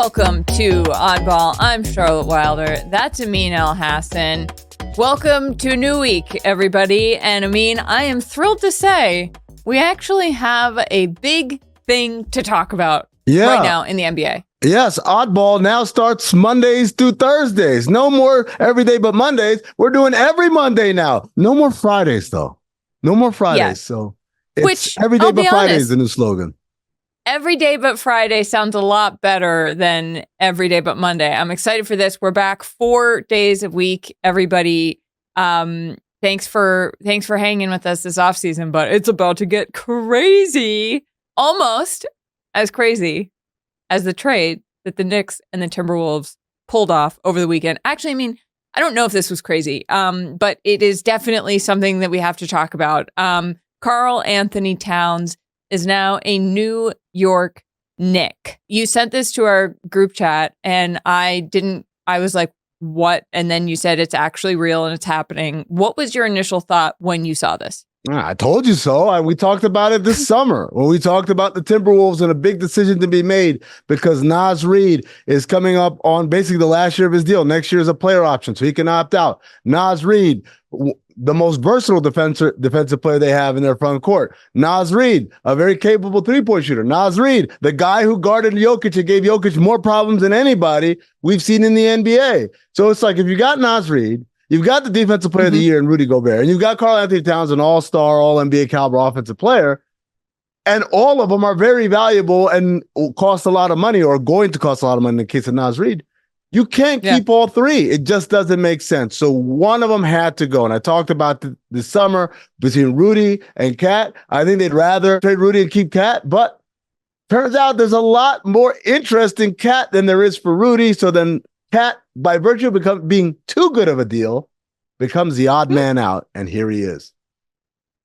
Welcome to Oddball. I'm Charlotte Wilder. That's Amin Elhassan. Welcome to a new week, everybody. And Amin, I am thrilled to say we actually have a big thing to talk about right now in the NBA. Yes, Oddball now starts Mondays through Thursdays. No more every day but Mondays. We're doing every Monday now. No more Fridays, though. No more Fridays. Yeah. So it's every day but Friday is the new slogan. Every day but Friday sounds a lot better than every day but Monday. I'm excited for this. We're back 4 days a week, everybody. Thanks for hanging with us this offseason, but it's about to get crazy. Almost as crazy as the trade that the Knicks and the Timberwolves pulled off over the weekend. Actually, I mean, I don't know if this was crazy, but it is definitely something that we have to talk about. Karl Anthony Towns is now a New York Knick. You sent this to our group chat and I was like, what? And then you said it's actually real and it's happening. What was your initial thought when you saw this? I told you so. We talked about it this summer when we talked about the Timberwolves and a big decision to be made because Naz Reid is coming up on basically the last year of his deal. Next year is a player option, so he can opt out. Naz Reid, the most versatile defensive player they have in their front court. Naz Reid, a very capable three-point shooter. Naz Reid, the guy who guarded Jokic and gave Jokic more problems than anybody we've seen in the NBA. So it's like if you got Naz Reid, you've got the defensive player of the year in Rudy Gobert, and you've got Karl Anthony Towns, an all-star, all-NBA caliber offensive player, and all of them are very valuable and cost a lot of money or going to cost a lot of money in the case of Naz Reid. You can't keep all three. It just doesn't make sense. So one of them had to go. And I talked about this summer between Rudy and Cat. I think they'd rather trade Rudy and keep Cat, but turns out there's a lot more interest in Cat than there is for Rudy. So then Cat, by virtue of being too good of a deal, becomes the odd man out. And here he is.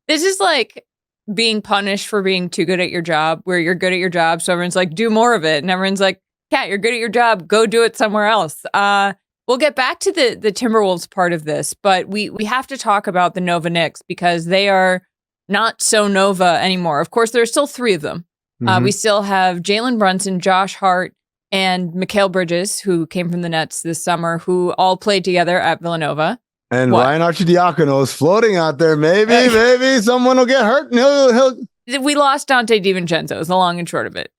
This is like being punished for being too good at your job, where you're good at your job. So everyone's like, do more of it. And everyone's like, Cat, you're good at your job. Go do it somewhere else. We'll get back to the Timberwolves part of this, but we have to talk about the Nova Knicks because they are not so Nova anymore. Of course, there are still three of them. We still have Jalen, Brunson, Josh Hart, and Mikal Bridges, who came from the Nets this summer, who all played together at Villanova. And Ryan Arcidiacono is floating out there. Maybe someone will get hurt and we lost Donte DiVincenzo is the long and short of it.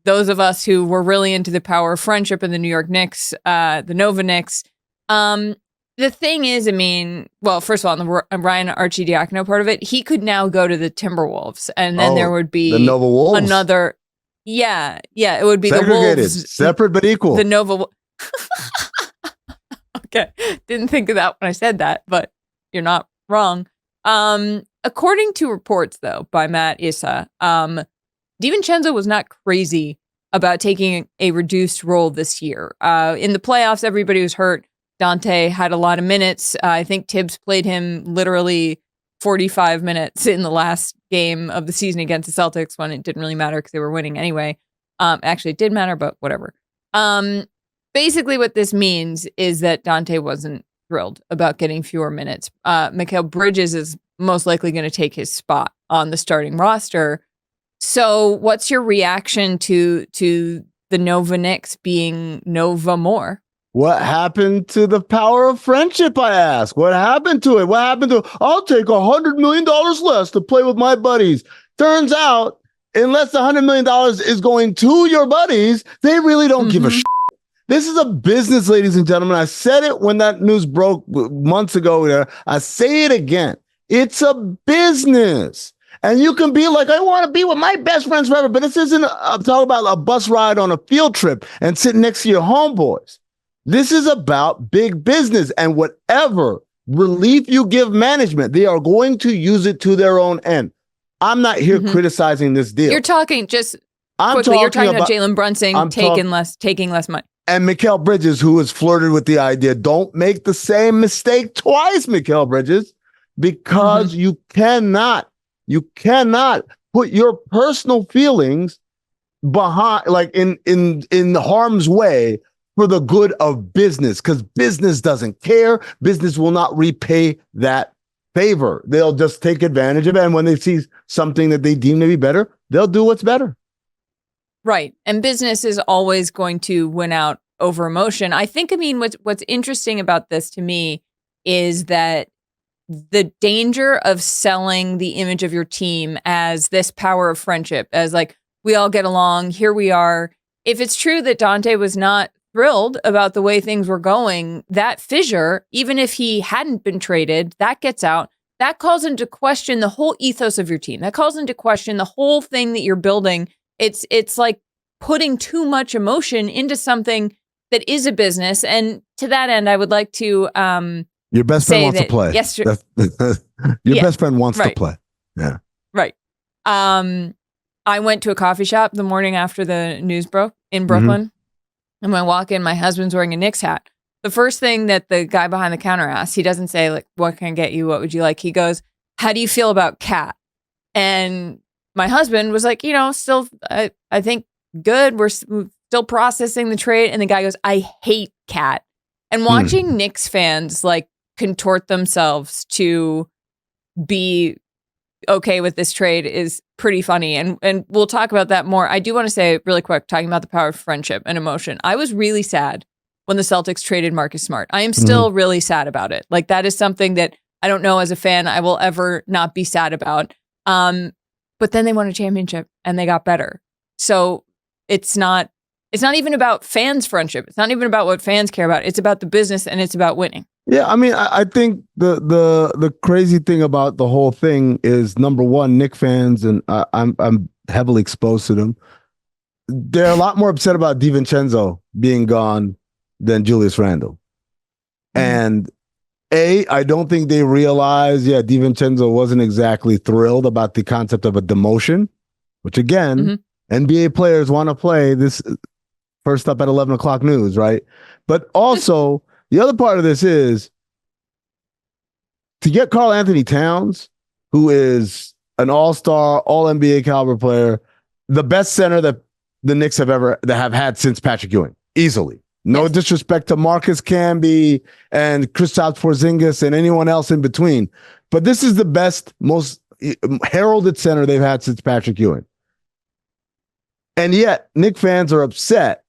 Those of us who were really into the power of friendship in the New York Knicks, the Nova Knicks. The thing is, I mean, well, first of all, on the Ryan Arcidiacono part of it, he could now go to the Timberwolves, and then there would be the Nova Wolves. Another. Yeah, it would be segregated, the Wolves, separate but equal. The Nova. Okay, didn't think of that when I said that, but you're not wrong. According to reports, though, by Matt Issa, DiVincenzo was not crazy about taking a reduced role this year. In the playoffs, everybody was hurt. Donte had a lot of minutes. I think Tibbs played him literally 45 minutes in the last game of the season against the Celtics when it didn't really matter because they were winning anyway. Actually, it did matter, but whatever. Basically, what this means is that Donte wasn't thrilled about getting fewer minutes. Mikal Bridges is most likely going to take his spot on the starting roster. So what's your reaction to the Nova Knicks being Nova more? What happened to the power of friendship, I ask? What happened to it? What happened to I'll take $100 million less to play with my buddies. Turns out, unless the $100 million is going to your buddies, they really don't give a shit. This is a business, ladies and gentlemen. I said it when that news broke months ago. I say it again. It's a business. And you can be like, I want to be with my best friends forever. But this isn't, I'm talking about a bus ride on a field trip and sitting next to your homeboys. This is about big business. And whatever relief you give management, they are going to use it to their own end. I'm not here criticizing this deal. You're talking just quickly. You're talking about Jalen Brunson taking less money. And Mikal Bridges, who has flirted with the idea, don't make the same mistake twice, Mikal Bridges, because you cannot put your personal feelings behind, like in harm's way for the good of business, because business doesn't care. Business will not repay that favor. They'll just take advantage of it. And when they see something that they deem to be better, they'll do what's better. Right. And business is always going to win out over emotion. I think, I mean, what's interesting about this to me is that the danger of selling the image of your team as this power of friendship, as like, we all get along, here we are. If it's true that Donte was not thrilled about the way things were going, that fissure, even if he hadn't been traded, that gets out. That calls into question the whole ethos of your team. That calls into question the whole thing that you're building. It's like putting too much emotion into something that is a business. And to that end, I would like to your best friend wants to play. Your best friend wants to play. Yeah. Right. I went to a coffee shop the morning after the news broke in Brooklyn. And when I walk in, my husband's wearing a Knicks hat. The first thing that the guy behind the counter asks, he doesn't say, like, what can I get you? What would you like? He goes, how do you feel about Cat? And my husband was like, still, I think good. We're still processing the trade. And the guy goes, I hate Cat. And watching Knicks fans like contort themselves to be okay with this trade is pretty funny. And we'll talk about that more. I do want to say really quick, talking about the power of friendship and emotion. I was really sad when the Celtics traded Marcus Smart. I am still really sad about it. Like, that is something that I don't know as a fan I will ever not be sad about. But then they won a championship and they got better. So it's not even about fans' friendship. It's not even about what fans care about. It's about the business and it's about winning. Yeah, I mean, I think the crazy thing about the whole thing is, number one, Knicks fans, and I'm heavily exposed to them. They're a lot more upset about DiVincenzo being gone than Julius Randle. And I don't think they realize, DiVincenzo wasn't exactly thrilled about the concept of a demotion, which again, NBA players want to play this first up at 11 o'clock news, right? But also, the other part of this is to get Karl Anthony Towns, who is an all-star, all-NBA caliber player, the best center that the Knicks have had since Patrick Ewing, easily. No disrespect to Marcus Camby and Kristaps Porzingis and anyone else in between, but this is the best, most heralded center they've had since Patrick Ewing. And yet, Knicks fans are upset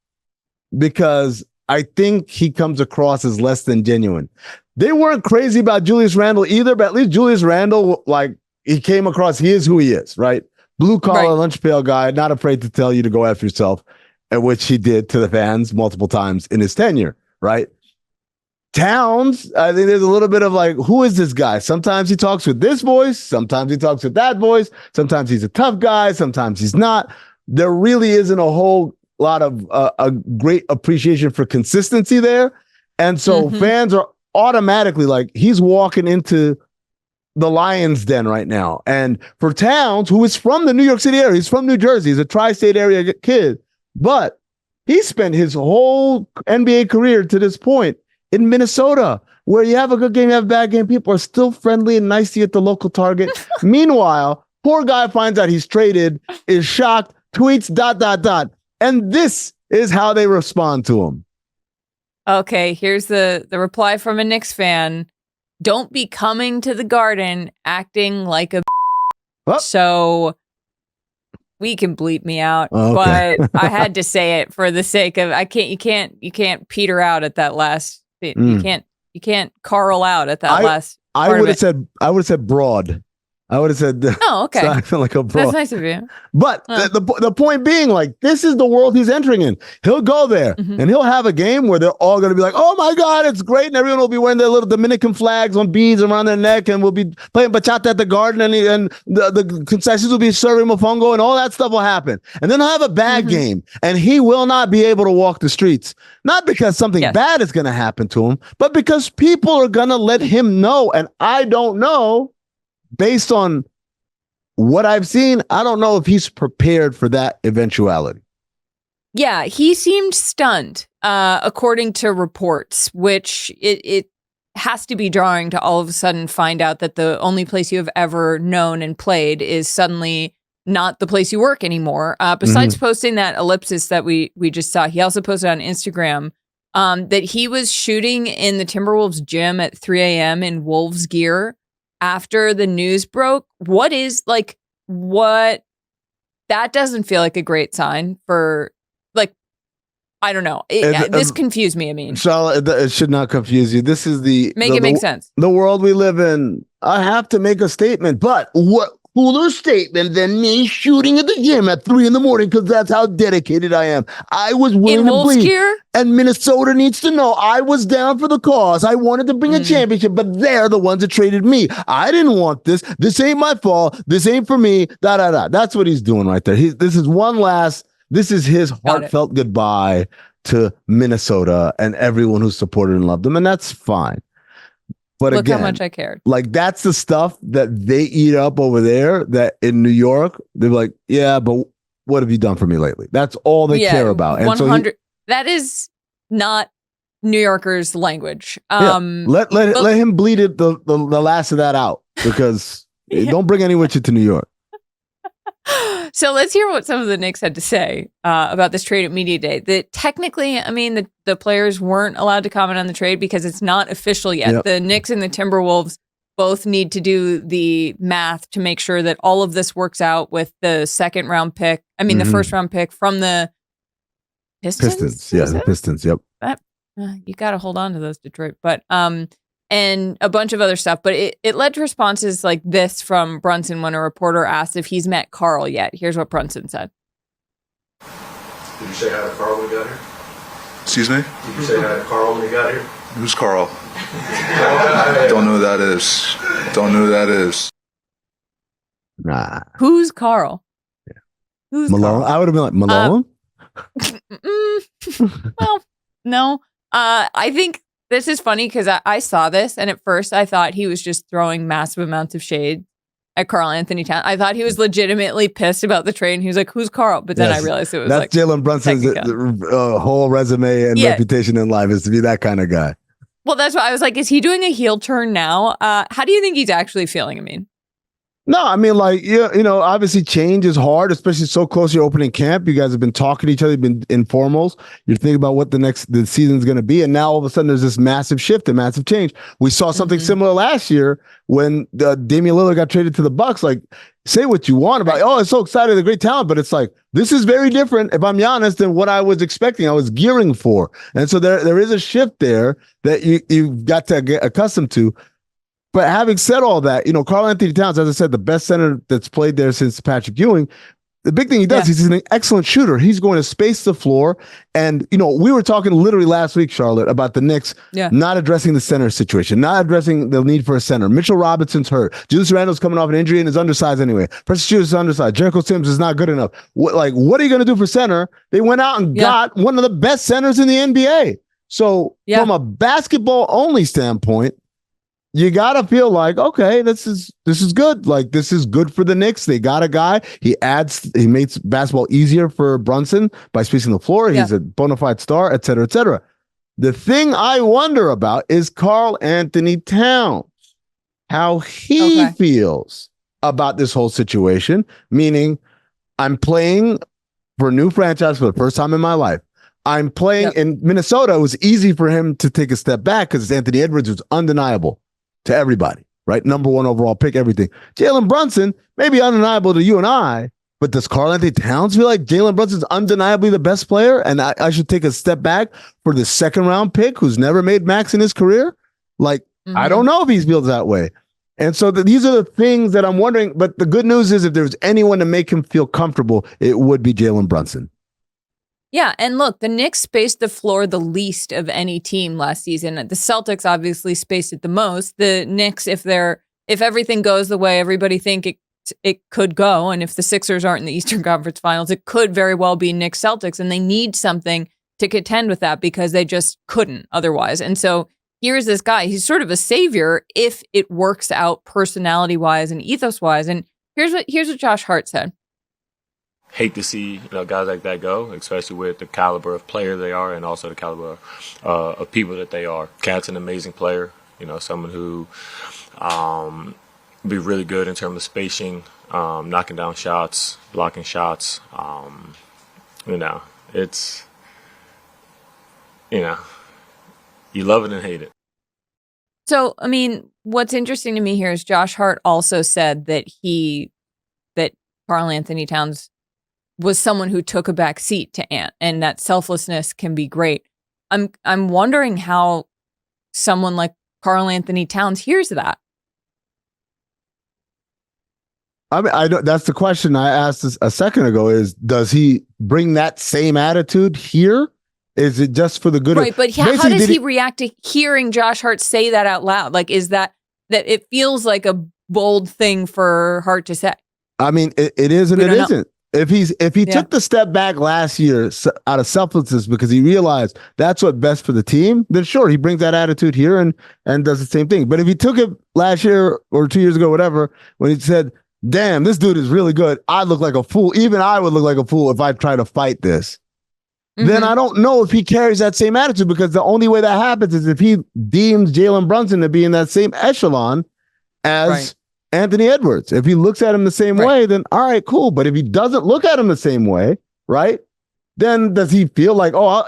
because I think he comes across as less than genuine. They weren't crazy about Julius Randle either, but at least Julius Randle, like, he came across, he is who he is, right? Blue collar, lunch pail guy, not afraid to tell you to go F yourself, and which he did to the fans multiple times in his tenure, right? Towns, I think there's a little bit of like, who is this guy? Sometimes he talks with this voice, sometimes he talks with that voice, sometimes he's a tough guy, sometimes he's not. There really isn't a whole lot of a great appreciation for consistency there. And so fans are automatically like, he's walking into the Lions den right now. And for Towns, who is from the New York City area, he's from New Jersey, he's a tri-state area kid, but he spent his whole NBA career to this point in Minnesota, where you have a good game, you have a bad game, people are still friendly and nice to you at the local Target. Meanwhile, poor guy finds out he's traded, is shocked, tweets, ... And this is how they respond to him. Okay, here's the reply from a Knicks fan. Don't be coming to the Garden acting like a So we can bleep me out, but I had to say it for the sake of you can't peter out at that last bit. You can't Carl out at that last I would have said broad. I would have said, oh, okay. So I feel like a bro. That's nice of you. But the point being, like, this is the world he's entering in. He'll go there and he'll have a game where they're all going to be like, oh my God, it's great. And everyone will be wearing their little Dominican flags on beads around their neck, and we'll be playing bachata at the Garden, and the concessions will be serving mofongo, and all that stuff will happen. And then he'll have a bad game, and he will not be able to walk the streets. Not because something bad is going to happen to him, but because people are going to let him know. And I don't know, based on what I've seen, I don't know if he's prepared for that eventuality. Yeah, he seemed stunned, according to reports, which it has to be jarring to all of a sudden find out that the only place you have ever known and played is suddenly not the place you work anymore. Besides posting that ellipsis that we just saw, he also posted on Instagram that he was shooting in the Timberwolves gym at 3 a.m. in Wolves gear after the news broke. What that doesn't feel like a great sign for, like, I don't know. This confused me, I mean. Charlotte, it should not confuse you. This is make sense. The world we live in. I have to make a statement, but what cooler statement than me shooting at the gym at 3 a.m. because that's how dedicated I am. I was willing to bleed. Gear? And Minnesota needs to know I was down for the cause. I wanted to bring a championship, but they're the ones that traded me. I didn't want this. This ain't my fault. This ain't for me. That's what he's doing right there. This is his heartfelt goodbye to Minnesota and everyone who supported and loved him, and that's fine. But look again, how much I cared. Like, that's the stuff that they eat up over there, that in New York, they're like, yeah, but what have you done for me lately? That's all they care about. And 100. That is not New Yorkers' language. Let him bleed it the last of that out, because don't bring any with you to New York. So let's hear what some of the Knicks had to say about this trade at Media Day. That technically, I mean, the players weren't allowed to comment on the trade because it's not official yet. Yep. The Knicks and the Timberwolves both need to do the math to make sure that all of this works out with the second round pick. I mean, the first round pick from the Pistons. Yeah, the Pistons. Yep. You got to hold on to those, Detroit. But and a bunch of other stuff. But it led to responses like this from Brunson when a reporter asked if he's met Karl yet. Here's what Brunson said. Did you say hi to Karl when you got here? Excuse me? Did you say hi to Karl when you got here? Who's Karl? Don't know who that is. Don't know who that is. Nah. Who's Karl? Yeah. Who's Malone? Karl? I would have been like, Malone? Well, no. I think this is funny because I saw this, and at first I thought he was just throwing massive amounts of shade at Karl Anthony Towns. I thought he was legitimately pissed about the trade, and he was like, who's Karl? But then I realized it was that's Jalen Brunson's whole resume and reputation in life is to be that kind of guy. Well, that's why I was like, is he doing a heel turn now? How do you think he's actually feeling, Amin? No, I mean, like, you know, obviously change is hard, especially so close to your opening camp. You guys have been talking to each other, you've been informals. You're thinking about what the season's going to be. And now all of a sudden there's this massive shift and massive change. We saw something similar last year when Damian Lillard got traded to the Bucks. Like, say what you want about, it's so exciting, the great talent, but it's like, this is very different, if I'm honest, than what I was expecting, I was gearing for. And so there is a shift there that you've got to get accustomed to. But having said all that, you know, Karl Anthony Towns, as I said, the best center that's played there since Patrick Ewing. The big thing he does, he's an excellent shooter. He's going to space the floor. And, you know, we were talking literally last week, Charlotte, about the Knicks not addressing the center situation, not addressing the need for a center. Mitchell Robinson's hurt. Julius Randle's coming off an injury and is undersized anyway. Precious Achiuwa is undersized. Jericho Sims is not good enough. What are you going to do for center? They went out and got one of the best centers in the NBA. So from a basketball-only standpoint, you gotta feel like, okay, this is good. Like, this is good for the Knicks. They got a guy. He makes basketball easier for Brunson by spacing the floor. He's a bona fide star, et cetera, et cetera. The thing I wonder about is Karl Anthony Towns, how he feels about this whole situation. Meaning, I'm playing for a new franchise for the first time in my life. I'm playing in Minnesota. It was easy for him to take a step back because Anthony Edwards was undeniable to everybody, right? Number 1 overall pick, everything. Jalen Brunson may be undeniable to you and I, but does Karl Anthony Towns feel like Jalen Brunson's undeniably the best player and I should take a step back for the second round pick who's never made max in his career? Like, I don't know if he feels that way. And so these are the things that I'm wondering, but the good news is if there's anyone to make him feel comfortable, it would be Jalen Brunson. Yeah, and look, the Knicks spaced the floor the least of any team last season. The Celtics obviously spaced it the most. The Knicks, if everything goes the way everybody think it could go, and if the Sixers aren't in the Eastern Conference Finals, it could very well be Knicks Celtics, and they need something to contend with that because they just couldn't otherwise. And so here's this guy. He's sort of a savior if it works out personality-wise and ethos-wise. And here's what Josh Hart said. Hate to see guys like that go, especially with the caliber of player they are and also the caliber of people that they are. Cat's an amazing player, someone who be really good in terms of spacing, knocking down shots, blocking shots. It's you love it and hate it. So, I mean, what's interesting to me here is Josh Hart also said that Karl Anthony Towns was someone who took a back seat to Ant, and that selflessness can be great. I'm wondering how someone like Karl Anthony Towns hears that. I mean, I don't, that's the question I asked a second ago is, does he bring that same attitude here? Is it just for the good right, of... but how does he react to hearing Josh Hart say that out loud? Like, is that it feels like a bold thing for Hart to say? I mean, it is and it isn't. If he took the step back last year out of selflessness because he realized that's what's best for the team, then sure, he brings that attitude here and does the same thing. But if he took it last year or 2 years ago, whatever, when he said, damn, this dude is really good, I look like a fool. Even I would look like a fool if I try to fight this. Then I don't know if he carries that same attitude, because the only way that happens is if he deems Jalen Brunson to be in that same echelon as Anthony Edwards. If he looks at him the same way, then all right, cool. But if he doesn't look at him the same way, right, then does he feel like, oh,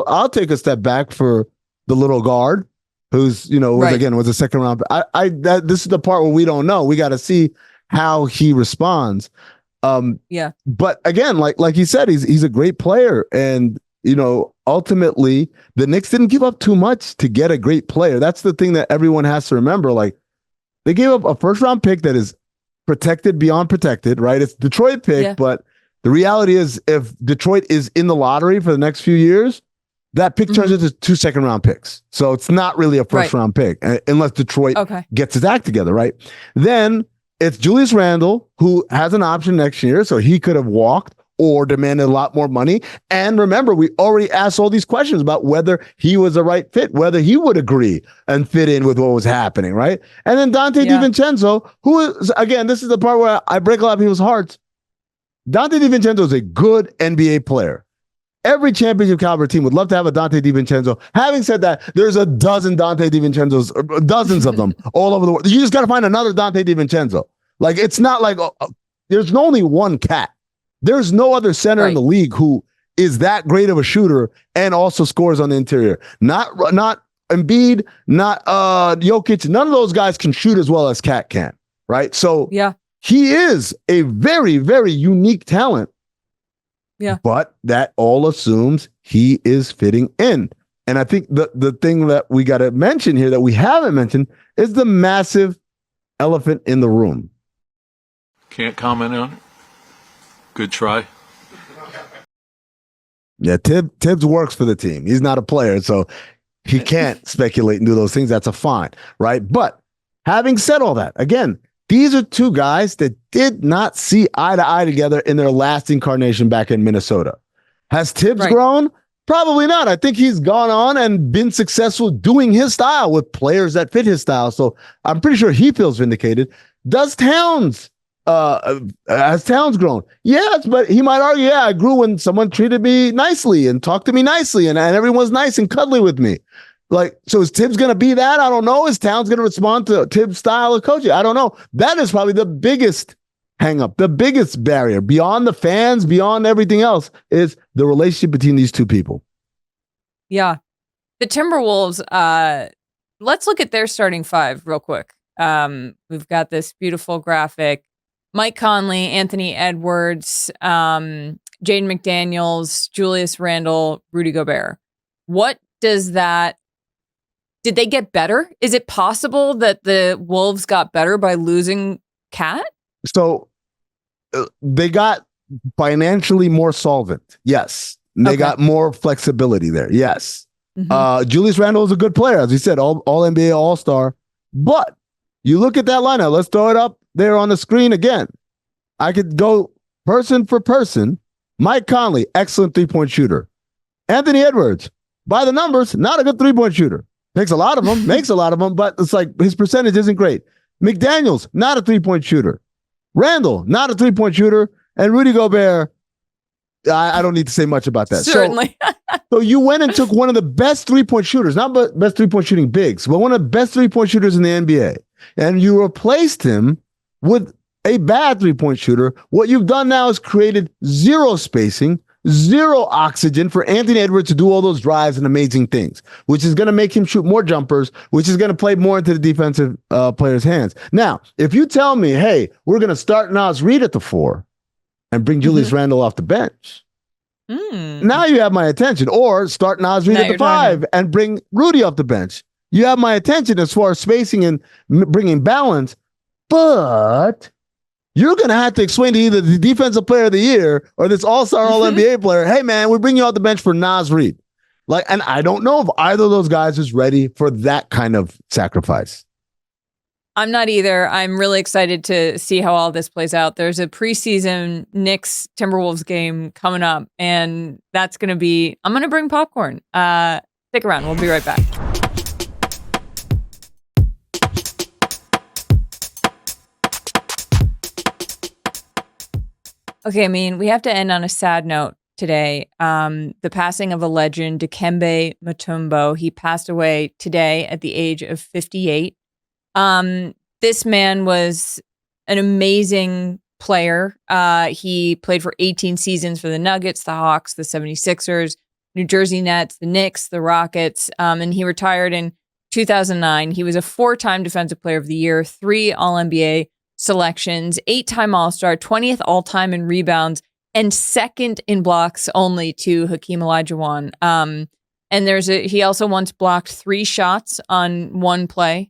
I'll take a step back for the little guard who's, was a second round. This is the part where we don't know. We got to see how he responds. But again, like you said, he's a great player, and ultimately the Knicks didn't give up too much to get a great player. That's the thing that everyone has to remember. Like, they gave up a first round pick that is protected beyond protected, right? It's Detroit pick, but the reality is, if Detroit is in the lottery for the next few years, that pick turns into 2 second round picks. So it's not really a first round pick unless Detroit gets his act together, right? Then it's Julius Randle, who has an option next year, so he could have walked or demanded a lot more money. And remember, we already asked all these questions about whether he was the right fit, whether he would agree and fit in with what was happening, right? And then Donte DiVincenzo, who is, again, this is the part where I break a lot of people's hearts. Donte DiVincenzo is a good NBA player. Every championship caliber team would love to have a Donte DiVincenzo. Having said that, there's a dozen Donte DiVincenzos, dozens of them all over the world. You just got to find another Donte DiVincenzo. Like, it's not like there's only one cat. There's no other center in the league who is that great of a shooter and also scores on the interior. Not Embiid, not Jokic. None of those guys can shoot as well as Cat can, right? So he is a very, very unique talent. Yeah. But that all assumes he is fitting in. And I think the thing that we got to mention here that we haven't mentioned is the massive elephant in the room. Can't comment on it. Good try. Yeah, Tibbs works for the team. He's not a player, so he can't speculate and do those things. That's a fine, right? But having said all that, again, these are two guys that did not see eye to eye together in their last incarnation back in Minnesota. Has Tibbs grown? Probably not. I think he's gone on and been successful doing his style with players that fit his style. So I'm pretty sure he feels vindicated. Does Towns? Has Towns grown? Yes, but he might argue, I grew when someone treated me nicely and talked to me nicely and everyone's nice and cuddly with me. Like, so is Tibbs going to be that? I don't know. Is Towns going to respond to Tibbs' style of coaching? I don't know. That is probably the biggest hang up, the biggest barrier beyond the fans, beyond everything else, is the relationship between these two people. Yeah. The Timberwolves, let's look at their starting five real quick. We've got this beautiful graphic. Mike Conley, Anthony Edwards, Jaden McDaniels, Julius Randle, Rudy Gobert. What does that... Did they get better? Is it possible that the Wolves got better by losing Cat? So they got financially more solvent. Yes. They got more flexibility there. Yes. Julius Randle is a good player. As we said, all NBA All-Star. But you look at that lineup. Let's throw it up there on the screen again. I could go person for person. Mike Conley, excellent three-point shooter. Anthony Edwards, by the numbers, not a good three-point shooter. Makes a lot of them, but it's like his percentage isn't great. McDaniels, not a three-point shooter. Randle, not a three-point shooter. And Rudy Gobert, I don't need to say much about that. Certainly. So you went and took one of the best three-point shooters, not best three-point shooting bigs, but one of the best three-point shooters in the NBA. And you replaced him with a bad three-point shooter. What you've done now is created zero spacing, zero oxygen for Anthony Edwards to do all those drives and amazing things, which is going to make him shoot more jumpers, which is going to play more into the defensive player's hands. Now, if you tell me, hey, we're going to start Naz Reid at the 4, and bring Julius Randle off the bench. Now you have my attention. Or start Naz Reid at the 5 and bring Rudy off the bench. You have my attention as far as spacing and bringing balance. But you're going to have to explain to either the defensive player of the year or this all-star all-NBA player, hey, man, we bring you off the bench for Naz Reid. And I don't know if either of those guys is ready for that kind of sacrifice. I'm not either. I'm really excited to see how all this plays out. There's a preseason Knicks Timberwolves game coming up, and that's going to be, I'm going to bring popcorn. Stick around. We'll be right back. Okay, I mean, we have to end on a sad note today. The passing of a legend, Dikembe Mutombo. He passed away today at the age of 58. This man was an amazing player. He played for 18 seasons for the Nuggets, the Hawks, the 76ers, New Jersey Nets, the Knicks, the Rockets, and he retired in 2009. He was a 4-time Defensive Player of the Year, 3 All-NBA selections, 8-time All-Star, 20th all-time in rebounds, and 2nd in blocks only to Hakeem Olajuwon. And he also once blocked 3 shots on one play.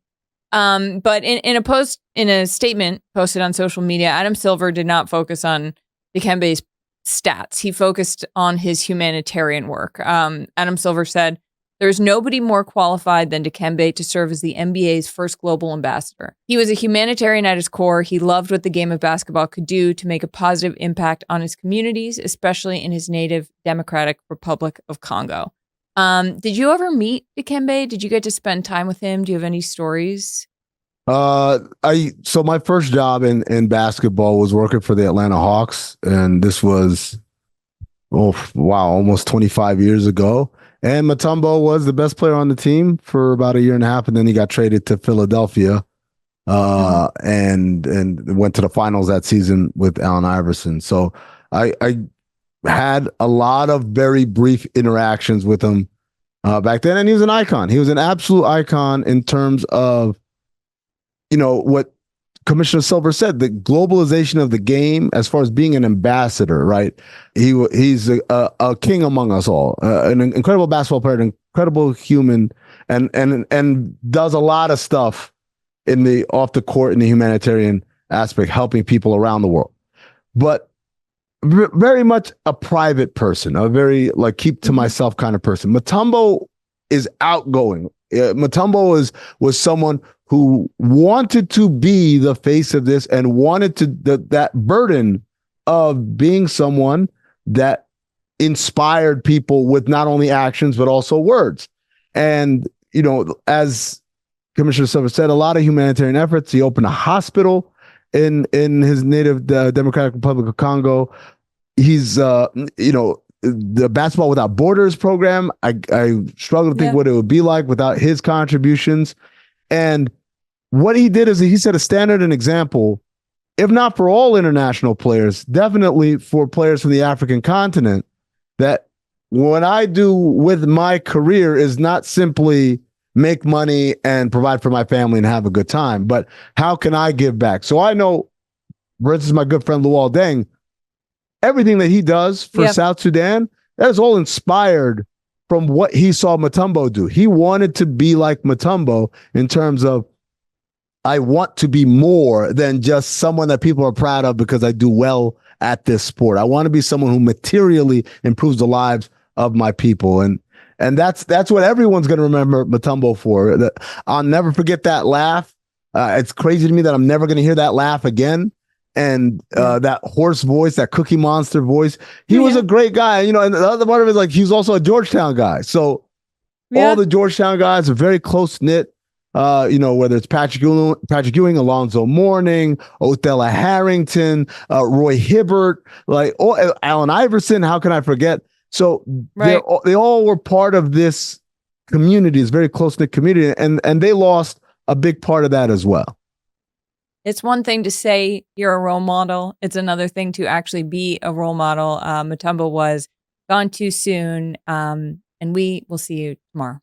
But in a statement posted on social media, Adam Silver did not focus on Dikembe's stats. He focused on his humanitarian work. Adam Silver said, "There's nobody more qualified than Dikembe to serve as the NBA's first global ambassador. He was a humanitarian at his core. He loved what the game of basketball could do to make a positive impact on his communities, especially in his native Democratic Republic of Congo." Did you ever meet Dikembe? Did you get to spend time with him? Do you have any stories? So my first job in basketball was working for the Atlanta Hawks, and this was, almost 25 years ago. And Mutombo was the best player on the team for about a year and a half, and then he got traded to Philadelphia, and went to the finals that season with Allen Iverson. So I had a lot of very brief interactions with him back then, and he was an icon. He was an absolute icon in terms of, what Commissioner Silver said, the globalization of the game as far as being an ambassador, right? He's a king among us all, an incredible basketball player, an incredible human, and does a lot of stuff in the off the court in the humanitarian aspect, helping people around the world. But very much a private person, a very keep to myself kind of person. Mutombo is outgoing. Mutombo was someone who wanted to be the face of this and wanted to that burden of being someone that inspired people with not only actions but also words. And as Commissioner Silver said, a lot of humanitarian efforts. He opened a hospital in his native Democratic Republic of Congo. He's the Basketball Without Borders program. I struggle to think what it would be like without his contributions. And what he did is he set a standard and example, if not for all international players, definitely for players from the African continent, that what I do with my career is not simply make money and provide for my family and have a good time, but how can I give back? So I know, for instance, my good friend Luol Deng, everything that he does for South Sudan, that is all inspired from what he saw Mutombo do. He wanted to be like Mutombo in terms of, I want to be more than just someone that people are proud of because I do well at this sport. I want to be someone who materially improves the lives of my people. And that's what everyone's going to remember Mutombo for. I'll never forget that laugh. It's crazy to me that I'm never going to hear that laugh again. And that hoarse voice, that Cookie Monster voice. He was a great guy, and the other part of it is he was also a Georgetown guy. So all the Georgetown guys are very close knit. Whether it's Patrick Ewing, Alonzo Mourning, Othella Harrington, Roy Hibbert, Allen Iverson. How can I forget? So they all were part of this community, this very close knit community, and they lost a big part of that as well. It's one thing to say you're a role model. It's another thing to actually be a role model. Mutombo was gone too soon, and we will see you tomorrow.